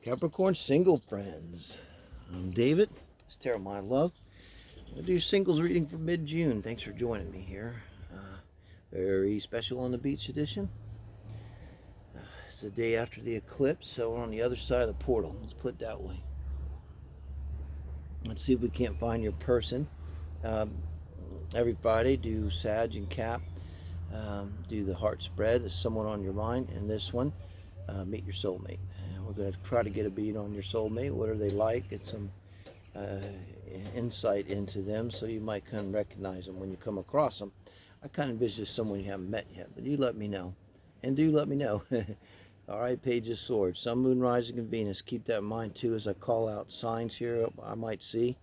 Capricorn single friends. I'm David. It's Tarotmylove. I do singles reading for mid-June. Thanks for joining me here. Very special on the beach edition. It's the day after the eclipse, so we're on the other side of the portal. Let's put it that way. Let's see if we can't find your person. Every Friday, do Sag and Cap. Do the heart spread. Is someone on your mind? And this one, meet your soulmate. And we're going to try to get a beat on your soulmate. What are they like? Get some insight into them, so you might kind of recognize them when you come across them. I kind of envision someone you haven't met yet, but you let me know. And do let me know. All right, Page of Swords, Sun, Moon, Rising, and Venus. Keep that in mind too as I call out signs here I might see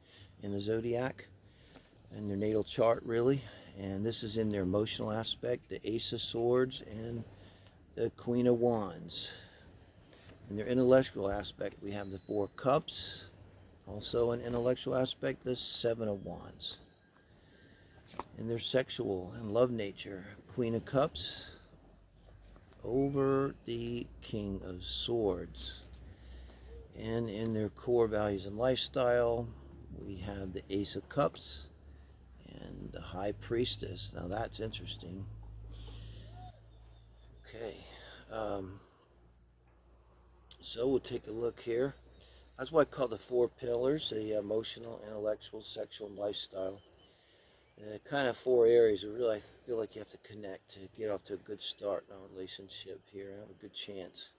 in the zodiac and their natal chart, really. And this is in their emotional aspect, the Ace of Swords and the Queen of Wands. In their intellectual aspect, we have the Four Cups. Also an intellectual aspect, the Seven of Wands. In their sexual and love nature, Queen of Cups over the King of Swords. And in their core values and lifestyle, we have the Ace of Cups and the High Priestess. Now that's interesting. Okay, so we'll take a look here. That's what I call the four pillars: the emotional, intellectual, sexual, and lifestyle. Kind of four areas that really I feel like you have to connect to get off to a good start in a relationship here. Have a good chance.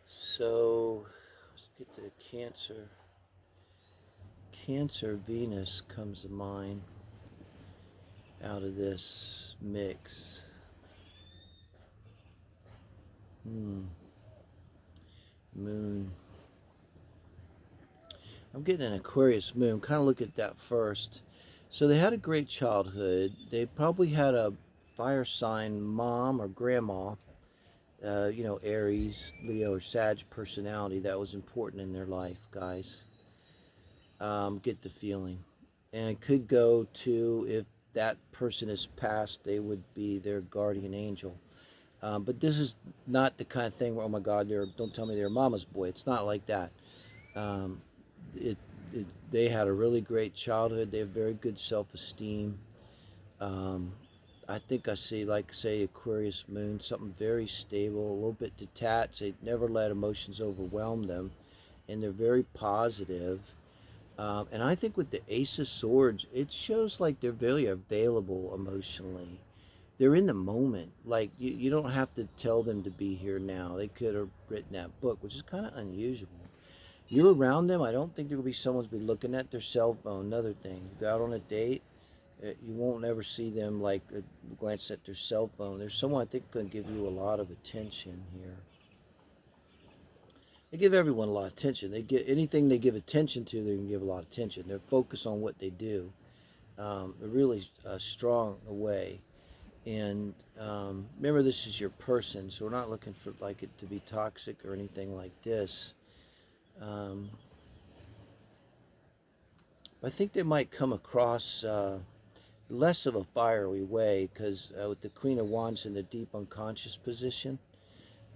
So let's get to Cancer. Cancer Venus comes to mind out of this mix. Moon. I'm getting an Aquarius moon. Kind of look at that first. So they had a great childhood. They probably had a fire sign mom or grandma, Aries, Leo, or Sag personality that was important in their life, guys. Get the feeling. And it could go to, if that person is passed, they would be their guardian angel. But this is not the kind of thing where, oh my God, don't tell me they're mama's boy. It's not like that. Um, they had a really great childhood. They have very good self-esteem. I think I see, like, say, Aquarius moon, something very stable, a little bit detached. They never let emotions overwhelm them, and they're very positive. And I think with the Ace of Swords, it shows like they're very available emotionally. They're in the moment. Like, you don't have to tell them to be here now. They could have written that book, which is kind of unusual. You're around them, I don't think there will be someone's be looking at their cell phone. Another thing, you go out on a date, you won't ever see them like glance at their cell phone. There's someone I think going to give you a lot of attention here. They give everyone a lot of attention. They get anything they give attention to, they can give a lot of attention. They're focused on what they do. They're really strong away. And remember, this is your person, so we're not looking for like it to be toxic or anything like this. I think they might come across less of a fiery way, because with the Queen of Wands in the deep unconscious position,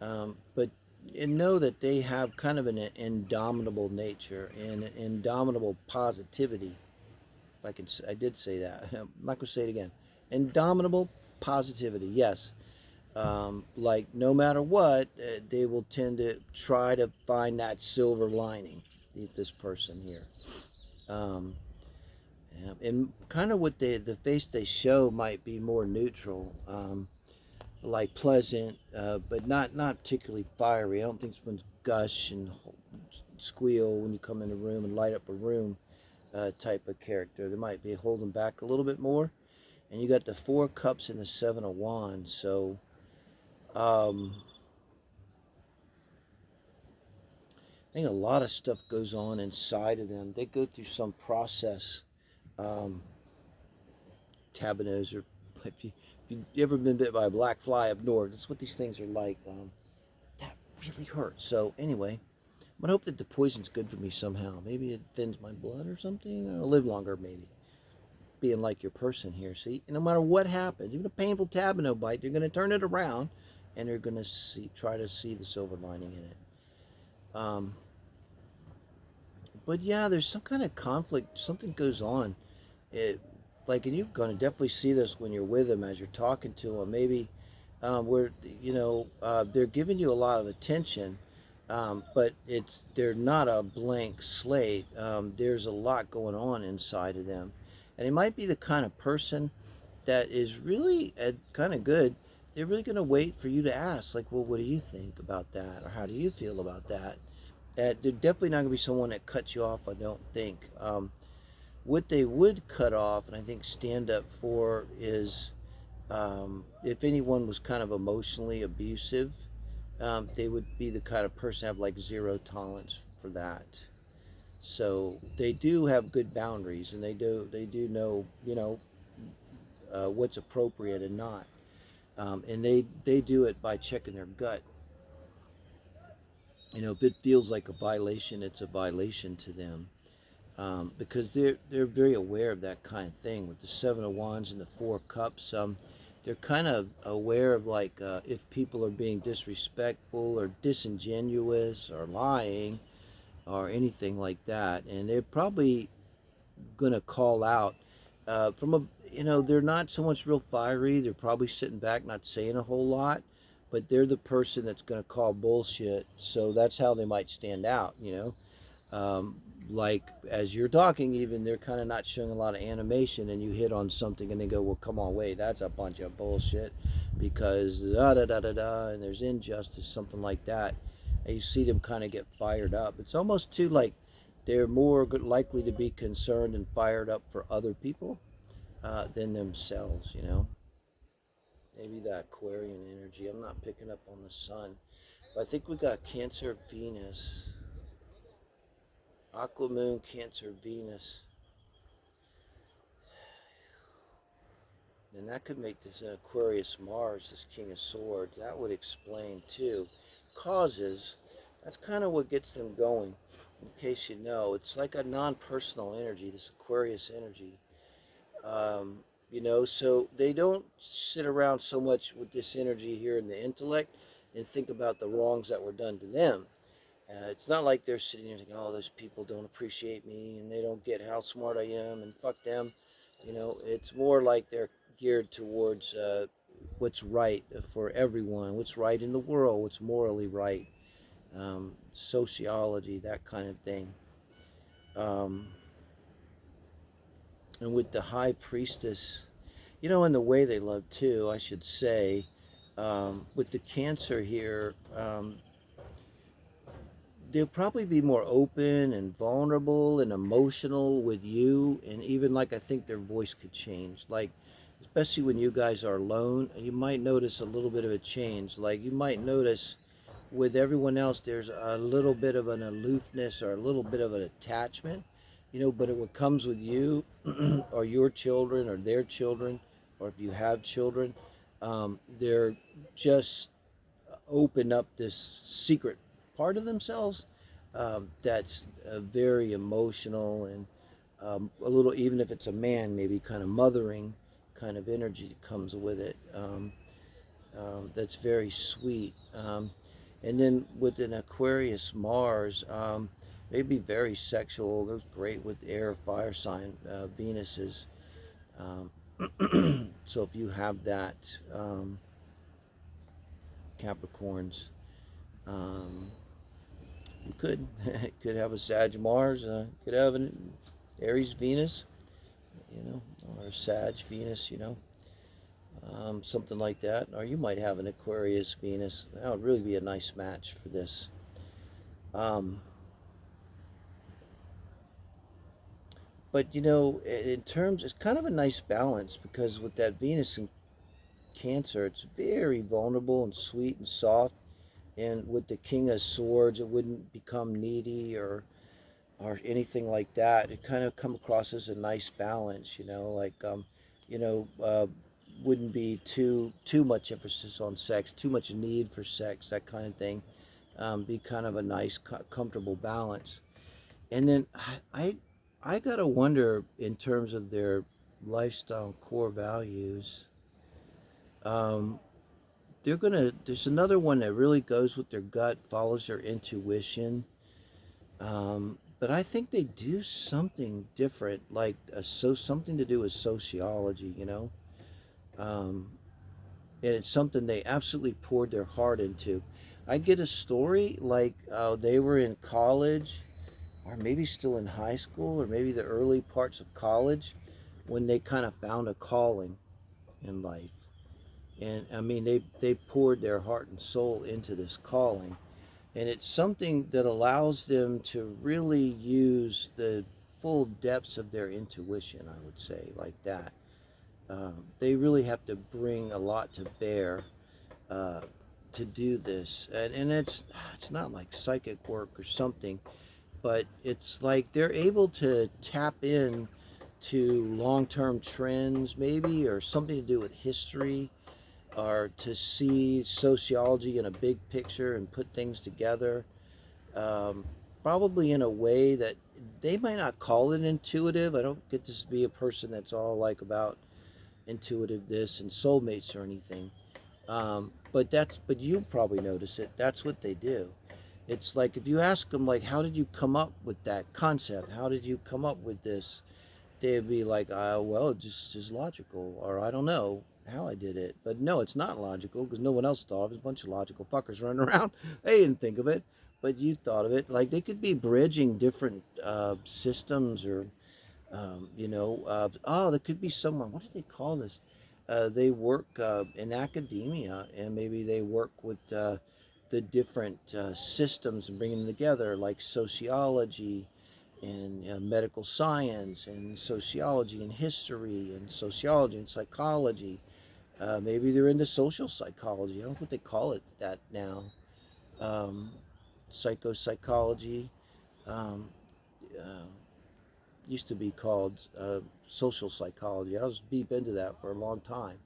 but know that they have kind of an indomitable nature and an indomitable positivity. I did say that. I'm not going to say it again. Indomitable positivity, yes. Like no matter what, they will tend to try to find that silver lining. This person here. And kind of what the face they show might be more neutral, like pleasant, but not particularly fiery. I don't think someone's gush and squeal when you come in a room and light up a room type of character. They might be holding back a little bit more. And you got the Four Cups and the Seven of Wands. So I think a lot of stuff goes on inside of them. They go through some process. Tabanos, or if you've ever been bit by a black fly up north, that's what these things are like. That really hurts. So anyway, I'm gonna hope that the poison's good for me somehow. Maybe it thins my blood or something. I'll live longer, maybe. being like your person here. See, and no matter what happens, even a painful tabano bite, they're going to turn it around, and they're going to try to see the silver lining in it. But yeah, there's some kind of conflict. Something goes on. It, like, and you're going to definitely see this when you're with them as you're talking to them. Maybe where they're giving you a lot of attention, but they're not a blank slate. There's a lot going on inside of them, and it might be the kind of person that is really kind of good. They're really going to wait for you to ask, like, well, what do you think about that, or how do you feel about that? They're definitely not going to be someone that cuts you off. I don't think. What they would cut off, and I think stand up for, is if anyone was kind of emotionally abusive, they would be the kind of person to have like zero tolerance for that. So they do have good boundaries, and they do know what's appropriate and not, and they do it by checking their gut. If it feels like a violation, it's a violation to them. Because they're very aware of that kind of thing with the Seven of Wands and the Four of Cups. They're kind of aware of like if people are being disrespectful or disingenuous or lying or anything like that, and they're probably gonna call out from a they're not so much real fiery. They're probably sitting back, not saying a whole lot, but they're the person that's gonna call bullshit. So that's how they might stand out. Like as you're talking, even they're kind of not showing a lot of animation, and you hit on something and they go, well, come on, wait, that's a bunch of bullshit because da da da da da, and there's injustice, something like that, and you see them kind of get fired up. It's almost too like they're more likely to be concerned and fired up for other people than themselves. Maybe that Aquarian energy. I'm not picking up on the sun, but I think we got Cancer, Venus. Aqua Moon, Cancer, Venus. And that could make this an Aquarius Mars, this King of Swords. That would explain too. Causes, that's kind of what gets them going. In case you know, it's like a non-personal energy, this Aquarius energy. So they don't sit around so much with this energy here in the intellect and think about the wrongs that were done to them. It's not like they're sitting here thinking, oh, those people don't appreciate me and they don't get how smart I am and fuck them. It's more like they're geared towards what's right for everyone, what's right in the world, what's morally right, sociology, that kind of thing. Um, and with the high priestess, and the way they love too, I should say, with the Cancer here, they'll probably be more open and vulnerable and emotional with you, and even like I think their voice could change, like especially when you guys are alone, you might notice a little bit of a change. Like you might notice with everyone else there's a little bit of an aloofness or a little bit of an attachment, but it what comes with you or your children or their children, or if you have children, they're just open up this secret part of themselves that's very emotional and a little, even if it's a man, maybe kind of mothering kind of energy that comes with it. That's very sweet. And then with an Aquarius Mars, they'd be very sexual. Goes great with air, fire sign Venuses. So if you have that, Capricorns, um, you could have a Sag Mars, could have an Aries Venus, or a Sag Venus, something like that. Or you might have an Aquarius Venus. That would really be a nice match for this. But in terms, it's kind of a nice balance because with that Venus in Cancer, it's very vulnerable and sweet and soft. And with the King of Swords, it wouldn't become needy or anything like that. It kind of come across as a nice balance, like you know, uh, wouldn't be too much emphasis on sex, too much need for sex, that kind of thing. Be kind of a nice, comfortable balance. And then I gotta wonder in terms of their lifestyle, core values. Um, there's another one that really goes with their gut, follows their intuition. But I think they do something different, like something to do with sociology, you know? Um, and it's something they absolutely poured their heart into. I get a story like they were in college, or maybe still in high school, or maybe the early parts of college, when they kind of found a calling in life. And I mean, they poured their heart and soul into this calling. And it's something that allows them to really use the full depths of their intuition, I would say, like that. They really have to bring a lot to bear uh, to do this. And it's not like psychic work or something, but it's like they're able to tap in to long-term trends maybe, or something to do with history, or to see sociology in a big picture and put things together, um, probably in a way that they might not call it intuitive. I don't get to be a person that's all like about intuitive this and soulmates or anything. But you probably notice it. That's what they do. It's like if you ask them, like, how did you come up with that concept? How did you come up with this? They'd be like, well, it just is logical, or I don't know how I did it. But no, it's not logical because no one else thought of it. There's a bunch of logical fuckers running around. They didn't think of it, but you thought of it. Like they could be bridging different systems, or there could be someone. What do they call this? They work in academia, and maybe they work with the different systems and bringing them together, like sociology and medical science, and sociology and history, and sociology and psychology. Maybe they're into social psychology. I don't know what they call it that now. Um, Psychopsychology. Um, uh, Used to be called social psychology. I was deep into that for a long time.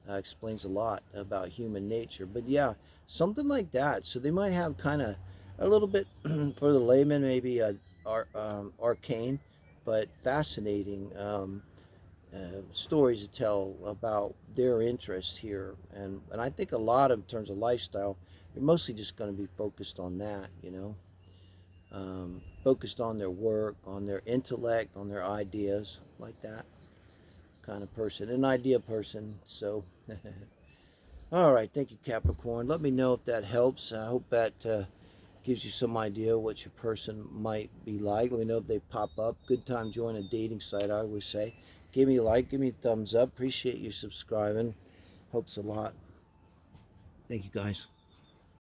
Explains a lot about human nature. But yeah, something like that. So they might have kind of a little bit, for the layman, maybe arcane, but fascinating stories to tell about their interests here. And I think a lot of, in terms of lifestyle, you're mostly just going to be focused on that, you know, focused on their work, on their intellect, on their ideas, like that kind of person, an idea person. So, all right, thank you, Capricorn. Let me know if that helps. I hope that gives you some idea what your person might be like. Let me know if they pop up. Good time joining a dating site, I always say. Give me a like, give me a thumbs up. Appreciate you subscribing. Helps a lot. Thank you, guys.